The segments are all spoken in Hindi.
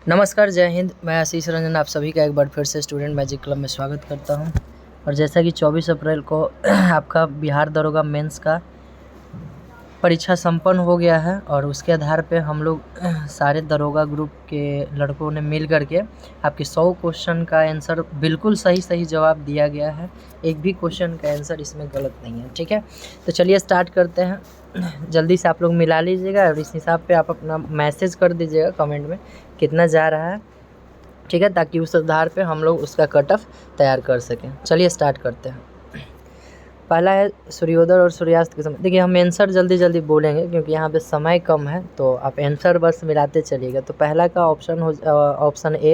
नमस्कार, जय हिंद। मैं आशीष रंजन आप सभी का एक बार फिर से स्टूडेंट मैजिक क्लब में स्वागत करता हूं। और जैसा कि 24 अप्रैल को आपका बिहार दरोगा मेंस का परीक्षा संपन्न हो गया है और उसके आधार पे हम लोग सारे दरोगा ग्रुप के लड़कों ने मिल करके आपके 100 क्वेश्चन का आंसर बिल्कुल सही जवाब दिया गया है। एक भी क्वेश्चन का आंसर इसमें गलत नहीं है, ठीक है। तो चलिए स्टार्ट करते हैं। जल्दी से आप लोग मिला लीजिएगा और इस हिसाब पे आप अपना मैसेज कर दीजिएगा कमेंट में कितना जा रहा है, ठीक है, ताकि उस आधार पे हम लोग उसका कट ऑफ तैयार कर सकें। चलिए स्टार्ट करते हैं। पहला है सूर्योदय और सूर्यास्त के समय। देखिए हम आंसर जल्दी बोलेंगे क्योंकि यहाँ पे समय कम है, तो आप आंसर बस मिलाते चलिएगा। तो पहला का ऑप्शन ए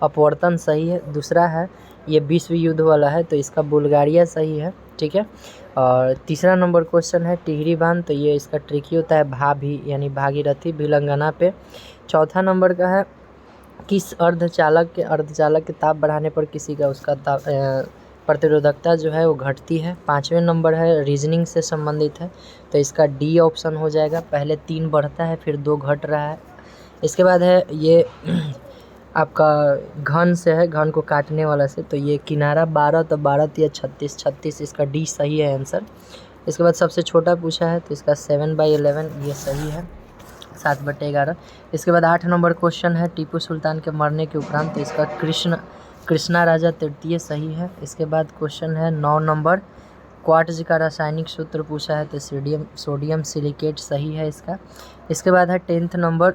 अपवर्तन सही है। दूसरा है ये विश्व युद्ध वाला है, तो इसका बुल्गारिया सही है, ठीक है। और तीसरा नंबर क्वेश्चन है टिहरी बांध, तो ये इसका ट्रिकी होता है भाभी यानी भागीरथी भिलंगना पे। चौथा नंबर का है किस अर्धचालक के ताप बढ़ाने पर किसी का उसका प्रतिरोधकता जो है वो घटती है। 5वें नंबर है रीजनिंग से संबंधित है, तो इसका डी ऑप्शन हो जाएगा। पहले 3 बढ़ता है फिर 2 घट रहा है। इसके बाद है ये आपका घन से है, घन को काटने वाला से, तो ये किनारा 12 तो 12 या 36 इसका डी सही है आंसर। इसके बाद सबसे छोटा पूछा है, तो इसका 7/11 ये सही है, 7/11। इसके बाद 8 नंबर क्वेश्चन है टीपू सुल्तान के मरने के उपरांत, तो इसका कृष्णा राजा तृतीय सही है। इसके बाद क्वेश्चन है 9 नंबर क्वार्ट्ज का रासायनिक सूत्र पूछा है, तो सोडियम सिलिकेट सही है इसका। इसके बाद है 10th नंबर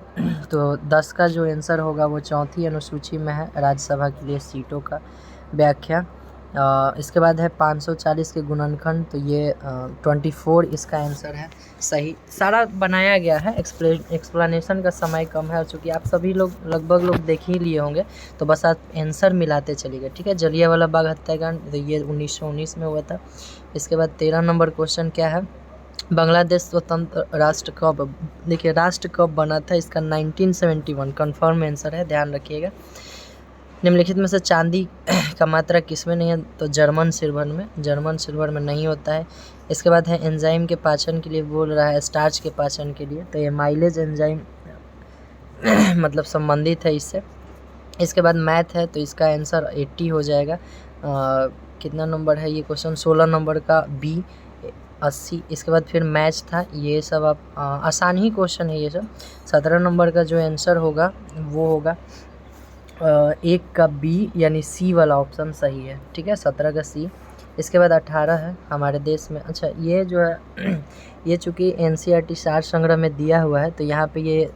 तो 10 का जो आंसर होगा वो चौथी अनुसूची में है, राज्यसभा के लिए सीटों का व्याख्या। इसके बाद है 540 के गुणनखंड, तो ये 24 इसका आंसर है सही। सारा बनाया गया है, एक्सप्लेनेशन का समय कम है और चूँकि आप सभी लोग लगभग लोग देख ही लिए होंगे, तो बस आप आंसर मिलाते चलिएगा, ठीक है। जलियांवाला बाग हत्याकांड, तो ये 1919 में हुआ था। इसके बाद 13 नंबर क्वेश्चन क्या है बांग्लादेश स्वतंत्र राष्ट्र कब, देखिए राष्ट्र कब बना था, इसका 1971 कन्फर्म आंसर है, ध्यान रखिएगा। निम्नलिखित में से चांदी का मात्रा किसमें नहीं है, तो जर्मन सिल्वर में नहीं होता है। इसके बाद है एंजाइम के पाचन के लिए बोल रहा है, स्टार्च के पाचन के लिए, तो ये माइलेज एंजाइम मतलब संबंधित है इससे। इसके बाद मैथ है, तो इसका आंसर 80 हो जाएगा। कितना नंबर है ये क्वेश्चन, 16 नंबर का बी 80। इसके बाद फिर मैच था, ये सब आप आसान ही क्वेश्चन है ये सब। 17 नंबर का जो आंसर होगा वो होगा 1 का बी यानी सी वाला ऑप्शन सही है, ठीक है, 17 का सी। इसके बाद 18 है हमारे देश में, अच्छा ये जो है ये चूँकि एनसीईआरटी सार संग्रह में दिया हुआ है, तो यहाँ पे ये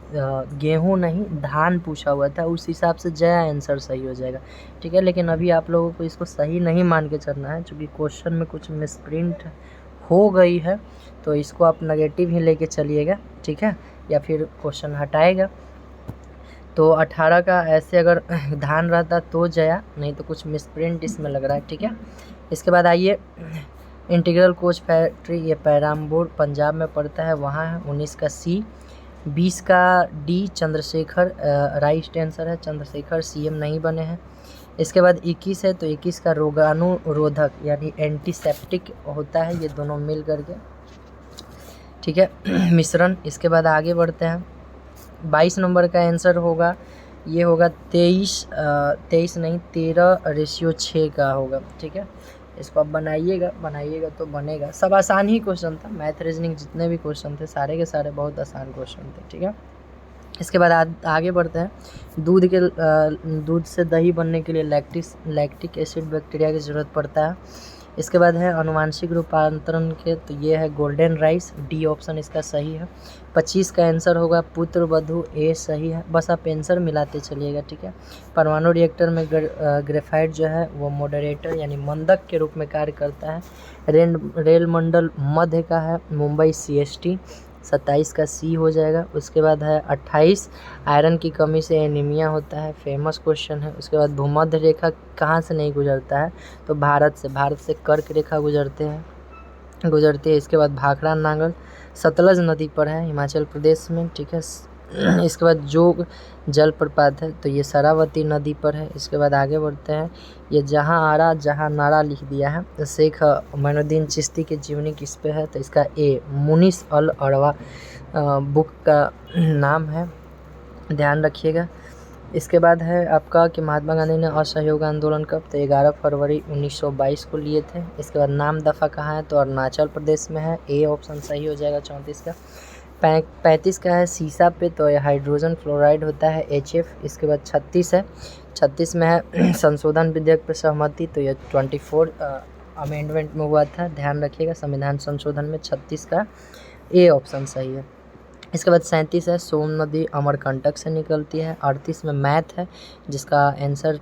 गेहूँ नहीं धान पूछा हुआ था, उस हिसाब से जया आंसर सही हो जाएगा, ठीक है। लेकिन अभी आप लोगों को इसको सही नहीं मान के चलना है, चूँकि क्वेश्चन में कुछ मिसप्रिंट हो गई है, तो इसको आप नेगेटिव ही लेके चलिएगा, ठीक है, या फिर क्वेश्चन हटाएगा। तो 18 का ऐसे अगर धान रहता तो जया, नहीं तो कुछ मिसप्रिंट इसमें लग रहा है, ठीक है। इसके बाद आइए इंटीग्रल कोच फैक्ट्री, ये पैराम्बूर पंजाब में पड़ता है, वहाँ है, 19 का सी। 20 का डी चंद्रशेखर राइट आंसर है, चंद्रशेखर सीएम नहीं बने हैं। इसके बाद 21 है, तो 21 का रोगाणुरोधक यानी एंटीसेप्टिक होता है, ये दोनों मिल करके, ठीक है, मिश्रण। इसके बाद आगे बढ़ते हैं, 22 नंबर का आंसर होगा, ये होगा 23 नहीं 13:6 का होगा, ठीक है। इसको आप बनाइएगा तो बनेगा। सब आसान ही क्वेश्चन था, मैथ रीजनिंग जितने भी क्वेश्चन थे सारे के सारे बहुत आसान क्वेश्चन थे, ठीक है। इसके बाद आगे बढ़ते हैं। दूध से दही बनने के लिए लैक्टिक एसिड बैक्टीरिया की ज़रूरत पड़ता है। इसके बाद है अनुवांशिक रूपांतरण के, तो ये है गोल्डन राइस, डी ऑप्शन इसका सही है। 25 का आंसर होगा पुत्र वधू, ए सही है। बस आप आंसर मिलाते चलिएगा, ठीक है। परमाणु रिएक्टर में ग्रेफाइट जो है वो मॉडरेटर यानी मंदक के रूप में कार्य करता है। रेल मंडल मध्य का है मुंबई CST, 27 का सी हो जाएगा। उसके बाद है 28 आयरन की कमी से एनीमिया होता है, फेमस क्वेश्चन है। उसके बाद भूमध्य रेखा कहाँ से नहीं गुजरता है, तो भारत से कर्क रेखा गुजरती है। इसके बाद भाखड़ा नांगल सतलज नदी पर है हिमाचल प्रदेश में, ठीक है। इसके बाद जोग जलप्रपात है, तो ये शरावती नदी पर है। इसके बाद आगे बढ़ते हैं, ये जहाँ आरा जहाँ नारा लिख दिया है, तो शेख मोइनुद्दीन चिश्ती की जीवनी किस पे है, तो इसका ए मुनिस अल अरवा बुक का नाम है, ध्यान रखिएगा। इसके बाद है आपका कि महात्मा गांधी ने असहयोग आंदोलन कब, तो 11 फरवरी 1922 को लिए थे। इसके बाद नाम दफ़ा कहाँ है, तो अरुणाचल प्रदेश में है, ए ऑप्शन सही हो जाएगा 34 का। 35 का है सीसा पे, तो ये हाइड्रोजन फ्लोराइड होता है HF। इसके बाद 36 है, 36 में है संशोधन विधेयक पर सहमति, तो ये 24 अमेंडमेंट में हुआ था, ध्यान रखिएगा संविधान संशोधन में। 36 का ए ऑप्शन सही है। इसके बाद 37 है सोन नदी अमरकंटक से निकलती है। 38 में मैथ है जिसका आंसर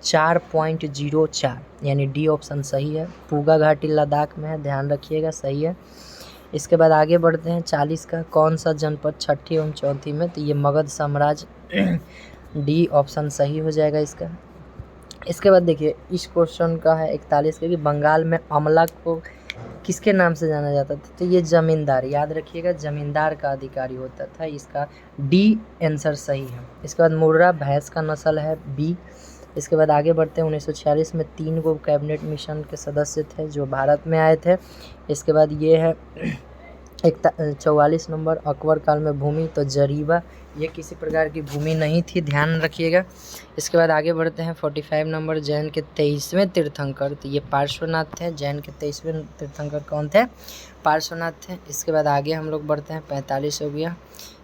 4.04 यानी डी ऑप्शन सही है। पूगा घाटी लद्दाख में है, ध्यान रखिएगा सही है। इसके बाद आगे बढ़ते हैं 40 का, कौन सा जनपद छठी एवं चौथी में, तो ये मगध साम्राज्य, डी ऑप्शन सही हो जाएगा इसका। इसके बाद देखिए इस क्वेश्चन का है 41 का कि बंगाल में अमला को किसके नाम से जाना जाता था, तो ये जमींदार, याद रखिएगा जमींदार का अधिकारी होता था, इसका डी आंसर सही है। इसके बाद मुर्रा भैंस का नस्ल है, बी। इसके बाद आगे बढ़ते हैं 1946 में 3 गो कैबिनेट मिशन के सदस्य थे जो भारत में आए थे। इसके बाद ये है 44 नंबर अकबर काल में भूमि, तो जरीबा ये किसी प्रकार की भूमि नहीं थी, ध्यान रखिएगा। इसके बाद आगे बढ़ते हैं 45 नंबर जैन के 23वें तीर्थंकर, तो ये पार्श्वनाथ थे। जैन के 23वें तीर्थंकर कौन थे, पार्श्वनाथ थे। इसके बाद आगे हम लोग बढ़ते हैं 45 हो गया।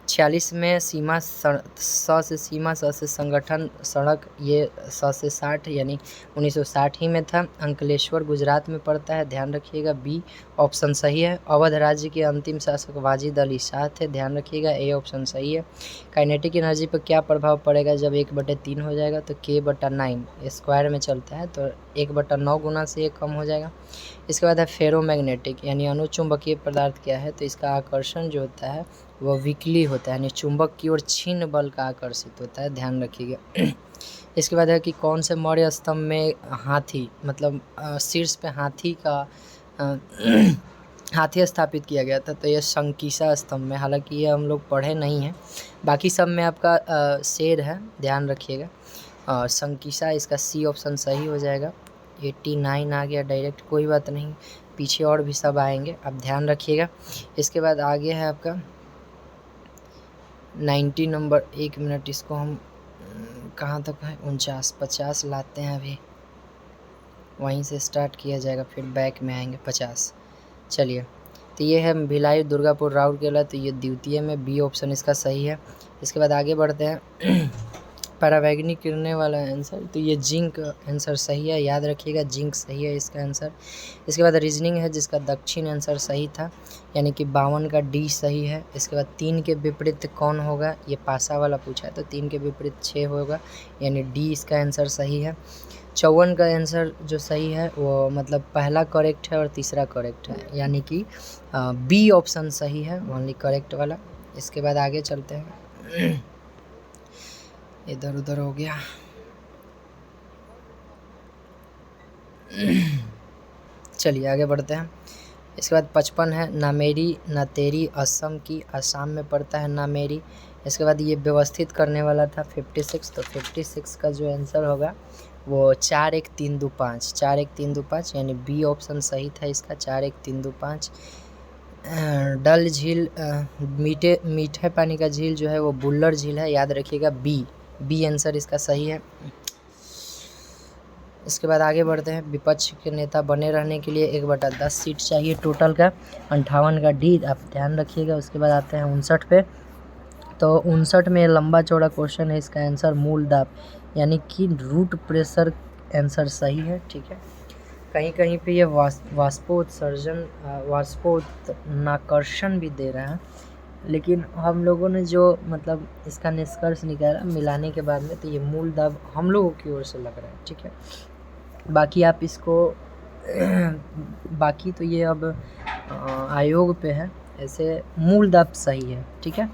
46 में सीमा स से सीमा, स से संगठन, सड़क, ये स से 60 यानी 1960 ही में था। अंकलेश्वर गुजरात में पड़ता है, ध्यान रखिएगा बी ऑप्शन सही है। अवध राज्य के अंतिम शासक वाजिद अली शाह थे, ध्यान रखिएगा ए ऑप्शन सही है। काइनेटिक एनर्जी पर क्या प्रभाव पड़ेगा जब 1/3 हो जाएगा, तो K/9 स्क्वायर में चलता है, तो 1/9 गुना से ये कम हो जाएगा। इसके बाद है फेरोमैग्नेटिक यानी अनुचुंबकीय पदार्थ क्या है, तो इसका आकर्षण जो होता है वो वीकली होता है यानी चुंबक की ओर छीन बल का आकर्षित होता है, ध्यान रखिएगा। इसके बाद है कि कौन से मौर्य स्तंभ में हाथी मतलब शीर्ष पे हाथी का हाथी स्थापित किया गया था, तो ये संकीसा स्तंभ में, हालांकि ये हम लोग पढ़े नहीं हैं, बाकी सब में आपका शेर है, ध्यान रखिएगा। संकीसा इसका सी ऑप्शन सही हो जाएगा। 89 आ गया डायरेक्ट, कोई बात नहीं, पीछे और भी सब आएंगे, आप ध्यान रखिएगा। इसके बाद आगे है आपका 90 नंबर, 1 मिनट, इसको हम कहाँ तक है 49-50 लाते हैं, अभी वहीं से स्टार्ट किया जाएगा, फिर बैक में आएंगे 50। चलिए, तो ये है भिलाई दुर्गापुर राउरकेला, तो ये द्वितीय में बी ऑप्शन इसका सही है। इसके बाद आगे बढ़ते हैं परावैंगनिक किरणें वाला आंसर, तो ये जिंक आंसर सही है, याद रखिएगा जिंक सही है इसका आंसर। इसके बाद रीजनिंग है जिसका दक्षिण आंसर सही था यानी कि 52 का डी सही है। इसके बाद 3 के विपरीत कौन होगा, ये पासा वाला पूछा है, तो 3 के विपरीत 6 होगा यानी डी इसका आंसर सही है। 54 का आंसर जो सही है वो मतलब पहला करेक्ट है और तीसरा करेक्ट है यानी कि बी ऑप्शन सही है, ओनली करेक्ट वाला। इसके बाद आगे चलते हैं, इधर उधर हो गया। चलिए आगे बढ़ते हैं। इसके बाद 55 है नामेरी नातेरी, असम की, असम में पड़ता है नामेरी। इसके बाद ये व्यवस्थित करने वाला था 56, तो 56 का जो आंसर होगा वो 41325, 41325 यानी बी ऑप्शन सही था इसका, 41325। डल झील मीठे पानी का झील जो है वो बुल्लर झील है, याद रखिएगा बी आंसर इसका सही है। इसके बाद आगे बढ़ते हैं, विपक्ष के नेता बने रहने के लिए 1/10 सीट चाहिए टोटल का, 58 का डी आप ध्यान रखिएगा। उसके बाद आते हैं 59 पे, तो 59 में लंबा चौड़ा क्वेश्चन है, इसका आंसर मूल दाब यानी कि रूट प्रेशर आंसर सही है, ठीक है। कहीं कहीं पे ये वाष्पोत्सर्जन भी दे रहा है, लेकिन हम लोगों ने जो मतलब इसका निष्कर्ष निकाला मिलाने के बाद में, तो ये मूल दाब हम लोगों की ओर से लग रहा है, ठीक है। बाकी आप इसको बाकी तो ये अब आयोग पे है, ऐसे मूल दाब सही है, ठीक है।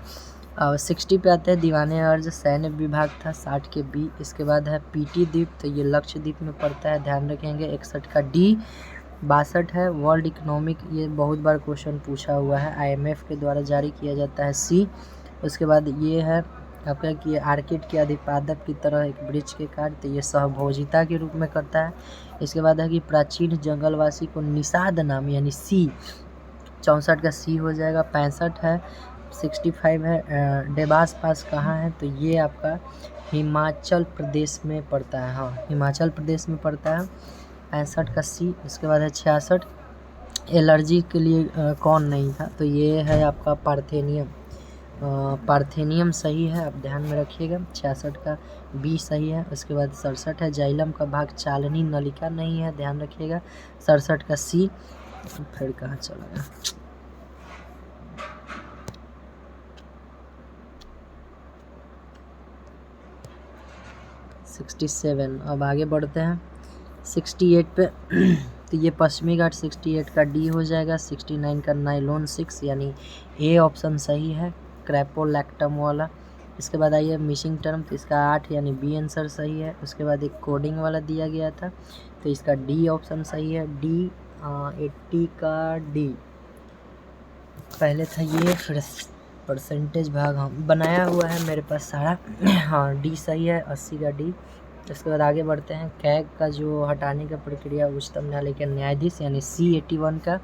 60 पे आते हैं दीवाने अर्ज सैन्य विभाग था, 60 के बी। इसके बाद है पीटी द्वीप, तो ये लक्षद्वीप में पड़ता है, ध्यान रखेंगे। 61 का डी। 62 है वर्ल्ड इकोनॉमिक, ये बहुत बार क्वेश्चन पूछा हुआ है, IMF के द्वारा जारी किया जाता है, सी। उसके बाद ये है आपका कि आर्किड के अधिपादक की तरह एक वृक्ष के कार्य, तो ये सहभोजिता के रूप में करता है। इसके बाद है कि प्राचीन जंगलवासी को निषाद नाम यानी सी, 64 का सी हो जाएगा। 65 है 65 है। देवास पास कहाँ है, तो ये आपका हिमाचल प्रदेश में पड़ता है। हाँ, हिमाचल प्रदेश में पड़ता है। 65 का सी। उसके बाद है 66, एलर्जी के लिए कौन नहीं था, तो ये है आपका पार्थेनियम। पार्थेनियम सही है, आप ध्यान में रखिएगा। 66 का बी सही है। उसके बाद 67 है, जाइलम का भाग चालनी नलिका नहीं है, ध्यान रखिएगा। 67 का सी। फिर कहाँ चला गया, 67। अब आगे बढ़ते हैं 68 पे। तो ये पश्चिमी घाट 68 का डी हो जाएगा। 69 का नाइलॉन 6 यानी ए ऑप्शन सही है, क्रैपोलैक्टम वाला। इसके बाद आइए मिसिंग टर्म, तो इसका 8 यानी बी आंसर सही है। उसके बाद एक कोडिंग वाला दिया गया था, तो इसका डी ऑप्शन सही है। डी 80 का डी पहले था ये, फिर परसेंटेज भाग हम बनाया हुआ है मेरे पास सारा। हाँ, डी सही है, 80 का डी। इसके बाद आगे बढ़ते हैं। कैग का जो हटाने का प्रक्रिया उच्चतम न्यायालय के न्यायाधीश यानी सी 81 का।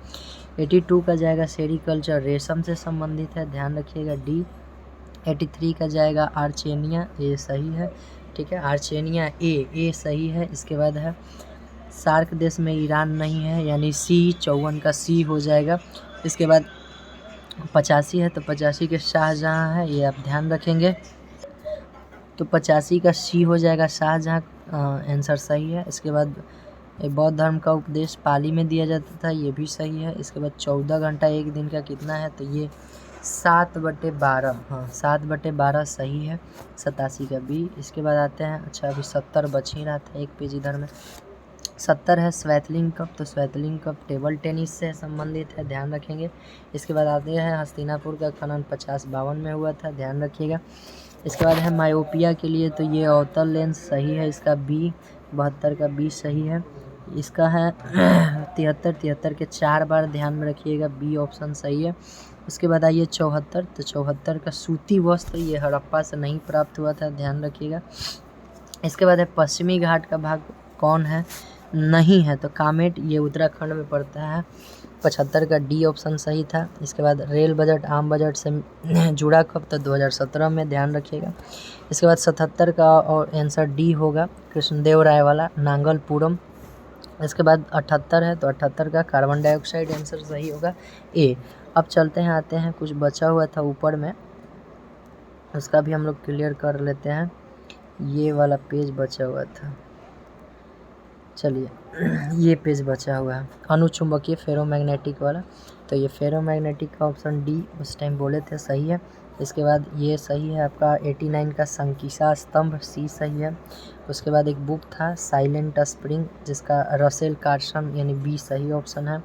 82 का जाएगा सेरिकल्चर, रेशम से संबंधित है, ध्यान रखिएगा डी। 83 का जाएगा आर्चेनिया, ए सही है, ठीक है। आर्चेनिया ए सही है। इसके बाद है सार्क देश में ईरान नहीं है यानी सी 54 का सी हो जाएगा। इसके बाद 85 है, तो 85 के शाहजहाँ है, ये आप ध्यान रखेंगे। तो 85 का सी हो जाएगा, शाहजहाँ आंसर सही है। इसके बाद बौद्ध धर्म का उपदेश पाली में दिया जाता था, ये भी सही है। इसके बाद 14 घंटा एक दिन का कितना है, तो ये 7/12। हाँ, 7/12 सही है। 87 का बी। इसके बाद आते हैं, अच्छा अभी 70 बच ही रहा था, एक पेज इधर में। 70 है स्वेतलिंग कप, तो स्वेतलिंग कप टेबल टेनिस से संबंधित है, ध्यान रखेंगे। इसके बाद आते हैं हस्तिनापुर का खनन 50-52 में हुआ था, ध्यान रखिएगा। इसके बाद है मायोपिया के लिए, तो ये अवतल लेंस सही है, इसका बी। 72 का बी सही है। इसका है 73 के 4 बार, ध्यान में रखिएगा, बी ऑप्शन सही है। उसके बाद आइए 74, तो 74 का सूती वस्त्र, ये हड़प्पा से नहीं प्राप्त हुआ था, ध्यान रखिएगा। इसके बाद है पश्चिमी घाट का भाग कौन है, नहीं है, तो कामेट, ये उत्तराखंड में पड़ता है। 75 का डी ऑप्शन सही था। इसके बाद रेल बजट आम बजट से जुड़ा कब, तो 2017 में, ध्यान रखिएगा। इसके बाद 77 का और आंसर डी होगा, कृष्णदेव राय वाला नांगलपुरम। इसके बाद 78 है, तो 78 का कार्बन डाइऑक्साइड आंसर सही होगा, ए। अब चलते हैं, आते हैं, कुछ बचा हुआ था ऊपर में, उसका भी हम लोग क्लियर कर लेते हैं। ये वाला पेज बचा हुआ था, चलिए ये पेज बचा हुआ है, अनुचुंबकीय फेरोमैग्नेटिक वाला। तो ये फेरोमैग्नेटिक का ऑप्शन डी उस टाइम बोले थे, सही है। इसके बाद ये सही है आपका 89 का संकीसा स्तंभ, सी सही है। उसके बाद एक बुक था साइलेंट स्प्रिंग, जिसका रसेल कार्सन यानी बी सही ऑप्शन है।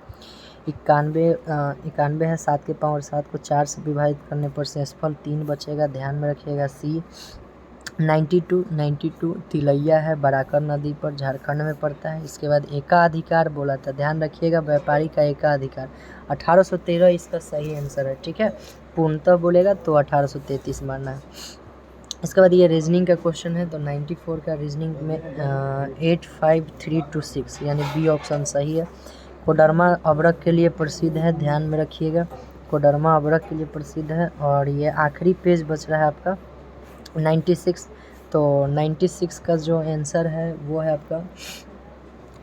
91 है, 7 के पाँव और 7 को 4 से विभाजित करने पर शेषफल 3 बचेगा, ध्यान में रखिएगा, सी। 92 तिलैया है, बराकर नदी पर, झारखंड में पड़ता है। इसके बाद एकाधिकार बोला था, ध्यान रखिएगा, व्यापारी का एकाधिकार 1813 इसका सही आंसर है, ठीक है। पूर्णतः बोलेगा तो 1833 मानना है। इसके बाद ये रीजनिंग का क्वेश्चन है, तो 94 का रीजनिंग में 85326 यानी बी ऑप्शन सही है। कोडरमा अबरक के लिए प्रसिद्ध है, ध्यान में रखिएगा, कोडरमा अबरक के लिए प्रसिद्ध है। और ये आखिरी पेज बच रहा है आपका 96, तो 96 का जो आंसर है वो है आपका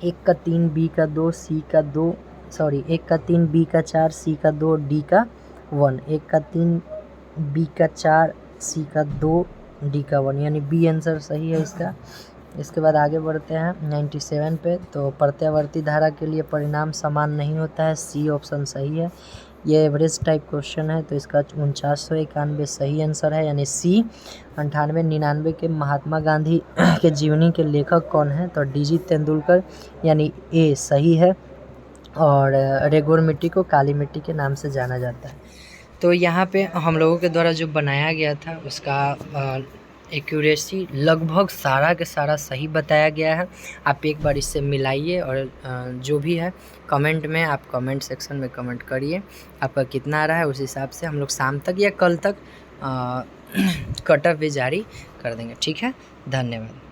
1 का 3 बी का 2 सी का 2, सॉरी 1 का 3 बी का 4 सी का 2 डी का 1, 1 का 3 बी का 4 सी का 2 डी का 1 यानी बी आंसर सही है इसका। इसके बाद आगे बढ़ते हैं 97 पे, तो प्रत्यावर्ती धारा के लिए परिणाम समान नहीं होता है, सी ऑप्शन सही है। ये एवरेज टाइप क्वेश्चन है, तो इसका 4991 सही आंसर है यानी सी। 98-99 के महात्मा गांधी के जीवनी के लेखक कौन है, तो डीजी तेंदुलकर यानी ए सही है। और रेगोर मिट्टी को काली मिट्टी के नाम से जाना जाता है। तो यहाँ पे हम लोगों के द्वारा जो बनाया गया था उसका एक्यूरेसी लगभग सारा के सारा सही बताया गया है। आप एक बार इससे मिलाइए और जो भी है कमेंट में, आप कमेंट सेक्शन में कमेंट करिए आपका कितना आ रहा है, उस हिसाब से हम लोग शाम तक या कल तक कटअप भी जारी कर देंगे, ठीक है। धन्यवाद।